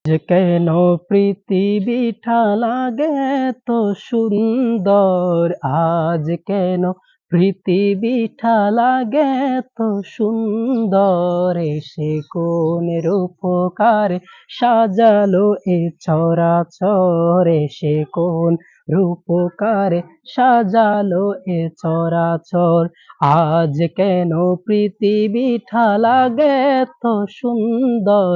যে কেন পৃথিবীটা লাগে এত সুন্দর, আজ কেন পৃথিবীটা লাগে এত সুন্দর, এসে কোন রূপকারে সাজালো এ চরাচর, এসে কোন রূপকারে সাজালো এ চরাচর, আজ কেন পৃথিবীটা লাগে এত সুন্দর,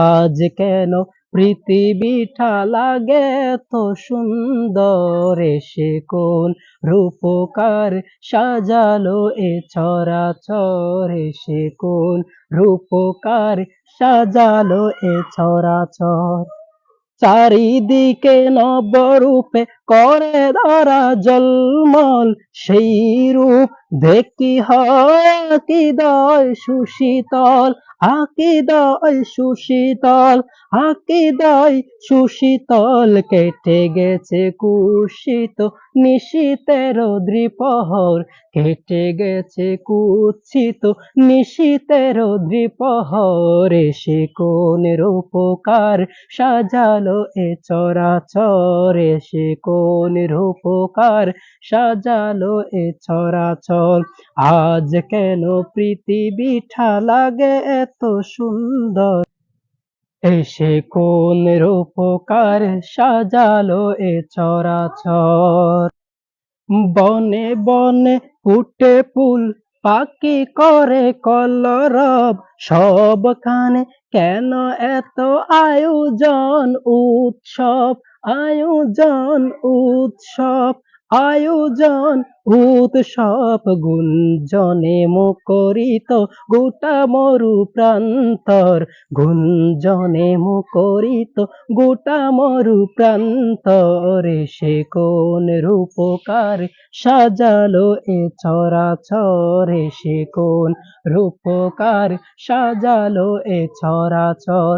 আজ কেন পৃথিবীটা লাগে এত সুন্দর, এসে কোন রূপকার সাজালো এ চরাচর, এসে কোন রূপকার সাজালো এ চরাচর। চারিদিকে নবরূপে করে ধরা জলমল, সেই রূপ দেখি হয় আকিদায় সুশীতল, আকিদায় সুশীতল, আকিদায় সুশীতল, কেটে গেছে কুৎসিত নিশীথের দ্বিপ্রহর, কেটে গেছে কুৎসিত নিশীথের দ্বিপ্রহর, এসে কোন রূপকার সাজালো এ চরাচর, এসে কোন রূপকার সাজালো এ চরাচর, আজ কেন পৃথিবীটা লাগে এত সুন্দর, এসে কোন রূপকার সাজালো এ চরাচর। বনে বনে ফুটে ফুল, পাখি করে কলরব, সবখানে কেন এত আয়োজন উৎসব, আয়োজন উৎসব, আয়োজন উৎসব, গুঞ্জনে মুখরিত গোটা মরু প্রান্তর, গুঞ্জনে মুখরিত গোটা মরু প্রান্তর, এসে কোন রূপকার সাজালো এ চরাচর, এসে কোন রূপকার সাজালো এ চরাচর,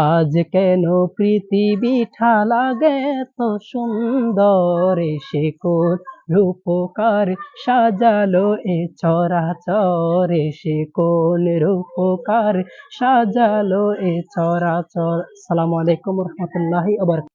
আজ কেন পৃথিবীটা লাগে এত সুন্দর, এসে কোন রূপকার সাজালো এ চরাচর, এসে কোন রূপকার সাজালো এ চরাচর। আসসালামু আলাইকুম ওয়া রাহমাতুল্লাহি ওয়া বারাকাতুহু।